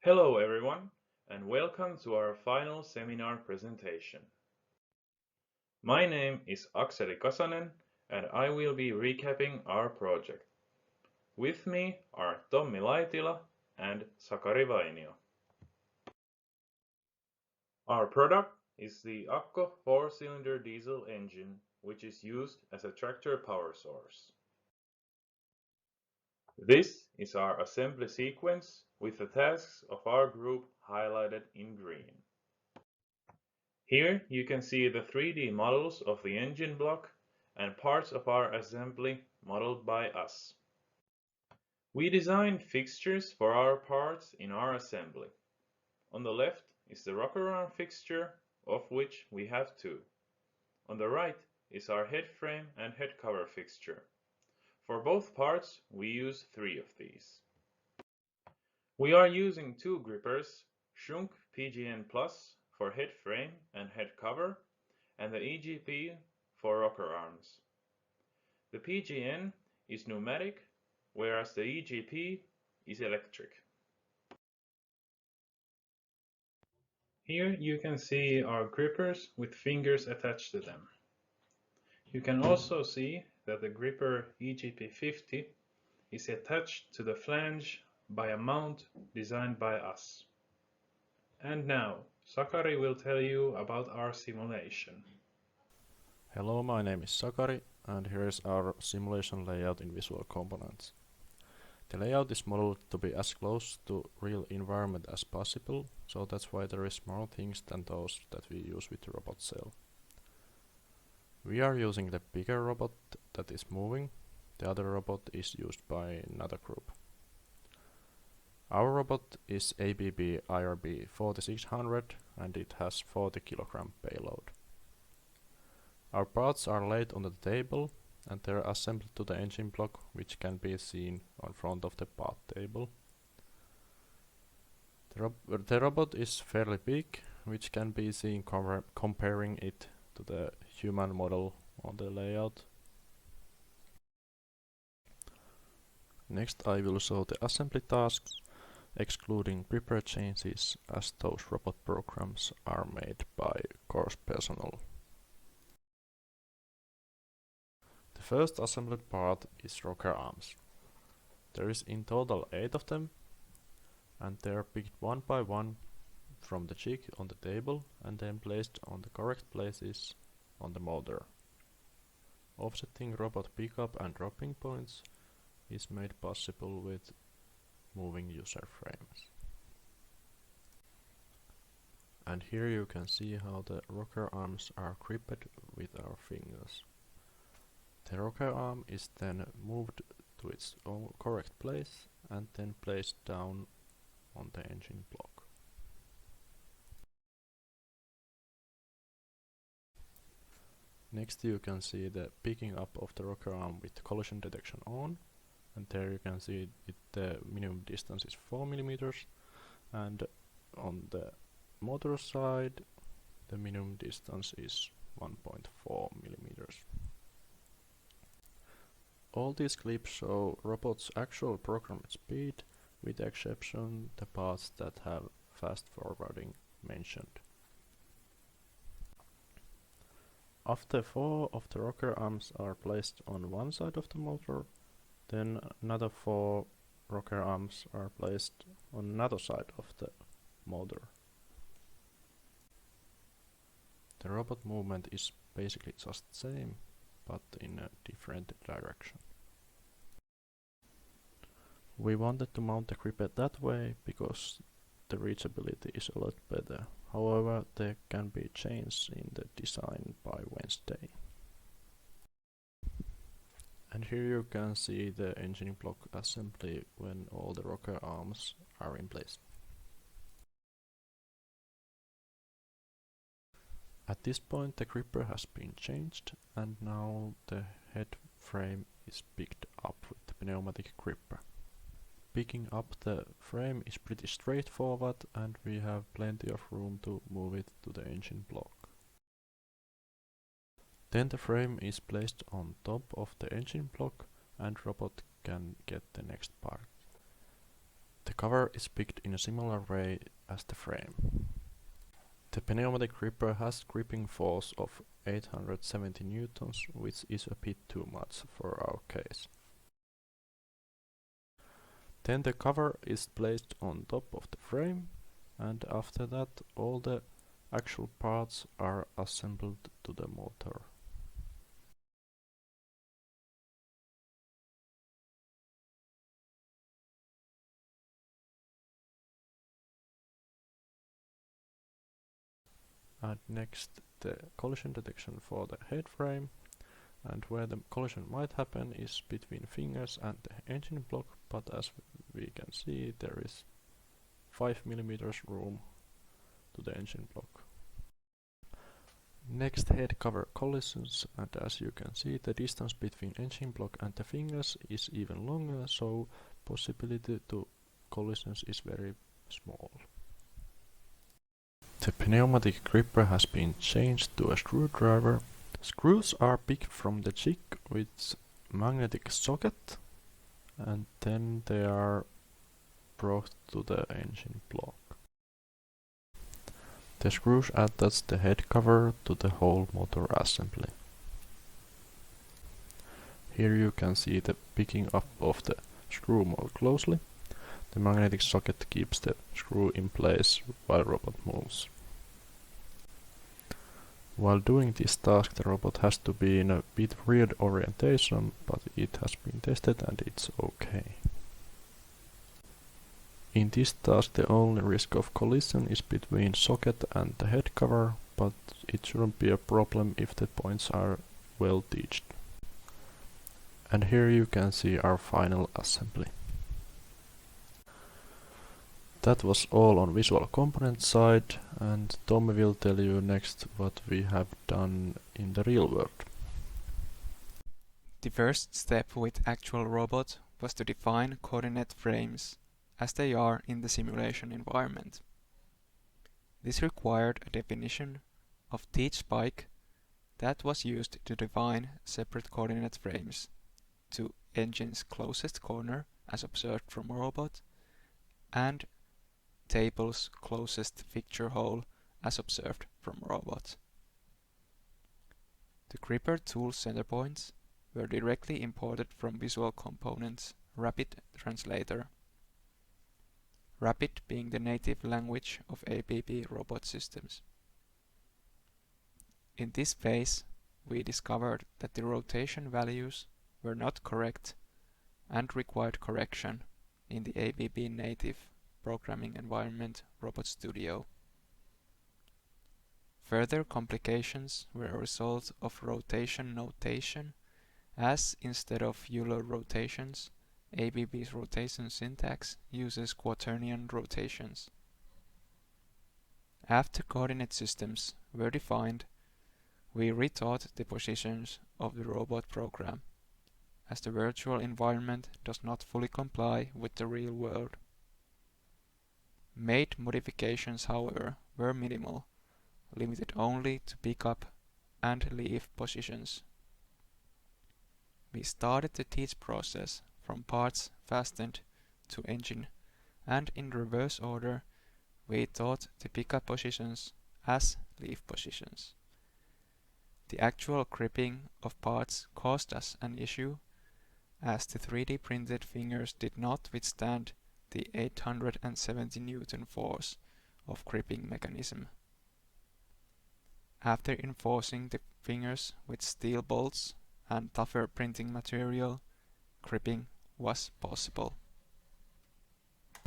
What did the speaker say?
Hello everyone, and welcome to our final seminar presentation. My name is Akseli Kasanen, and I will be recapping our project. With me are Tommi Laitila and Sakari Vainio. Our product is the Akko 4-cylinder diesel engine, which is used as a tractor power source. This is our assembly sequence with the tasks of our group highlighted in green. Here you can see the 3D models of the engine block and parts of our assembly modeled by us. We designed fixtures for our parts in our assembly. On the left is the rocker arm fixture, of which we have two. On the right is our head frame and head cover fixture. For both parts we use three of these. We are using two grippers, Schunk PGN Plus for head frame and head cover, and the EGP for rocker arms. The PGN is pneumatic, whereas the EGP is electric. Here you can see our grippers with fingers attached to them. You can also see that the gripper EGP50 is attached to the flange by a mount designed by us. And now, Sakari will tell you about our simulation. Hello, my name is Sakari, and here is our simulation layout in Visual Components. The layout is modeled to be as close to real environment as possible, so that's why there is more things than those that we use with the robot cell. We are using the bigger robot that is moving. The other robot is used by another group. Our robot is ABB IRB 4600 and it has 40 kg payload. Our parts are laid on the table and they are assembled to the engine block, which can be seen on front of the part table. The robot is fairly big, which can be seen comparing it to the human model on the layout. Next I will show the assembly tasks, excluding prepare changes, as those robot programs are made by course personnel. The first assembled part is rocker arms. There is in total 8 of them, and they are picked one by one from the jig on the table and then placed on the correct places on the motor. Offsetting robot pickup and dropping points is made possible with moving user frames. And here you can see how the rocker arms are gripped with our fingers. The rocker arm is then moved to its own correct place and then placed down on the engine block. Next you can see the picking up of the rocker arm with collision detection on, and there you can see the minimum distance is 4 mm, and on the motor side the minimum distance is 1.4 mm. All these clips show robot's actual programmed speed, with the exception the parts that have fast forwarding mentioned. After 4 of the rocker arms are placed on one side of the motor, then another 4 rocker arms are placed on another side of the motor. The robot movement is basically just the same, but in a different direction. We wanted to mount the gripper that way because the reachability is a lot better. However, there can be changes in the design by Wednesday. And here you can see the engine block assembly when all the rocker arms are in place. At this point the gripper has been changed and now the head frame is picked up with the pneumatic gripper. Picking up the frame is pretty straightforward and we have plenty of room to move it to the engine block. Then the frame is placed on top of the engine block and robot can get the next part. The cover is picked in a similar way as the frame. The pneumatic gripper has gripping force of 870 newtons, which is a bit too much for our case. Then the cover is placed on top of the frame, and after that all the actual parts are assembled to the motor. And next, the collision detection for the head frame, and where the collision might happen is between fingers and the engine block, but as we can see there is 5 mm room to the engine block. Next, head cover collisions, and as you can see the distance between engine block and the fingers is even longer, so possibility to collisions is very small. The pneumatic gripper has been changed to a screwdriver. Screws are picked from the jig with magnetic socket, and then they are brought to the engine block. The screws attach the head cover to the whole motor assembly. Here you can see the picking up of the screw more closely. The magnetic socket keeps the screw in place while robot moves. While doing this task, the robot has to be in a bit weird orientation, but it has been tested and it's okay. In this task the only risk of collision is between socket and the head cover, but it shouldn't be a problem if the points are well teached. And here you can see our final assembly. That was all on visual component side, and Tommy will tell you next what we have done in the real world. The first step with actual robot was to define coordinate frames as they are in the simulation environment. This required a definition of teach spike that was used to define separate coordinate frames to engine's closest corner as observed from a robot and table's closest fixture hole as observed from a robot. The gripper tool center points were directly imported from Visual Components' Rapid Translator. Rapid being the native language of ABB robot systems. In this phase, we discovered that the rotation values were not correct and required correction in the ABB native programming environment Robot Studio. Further complications were a result of rotation notation, as instead of Euler rotations, ABB's rotation syntax uses quaternion rotations. After coordinate systems were defined, we rethought the positions of the robot program, as the virtual environment does not fully comply with the real world. Made modifications, however, were minimal, limited only to pick-up and leave positions. We started the teach process from parts fastened to engine, and in reverse order we taught the pick-up positions as leave positions. The actual gripping of parts caused us an issue, as the 3D printed fingers did not withstand the 870 Newton force of gripping mechanism. After enforcing the fingers with steel bolts and tougher printing material, gripping was possible.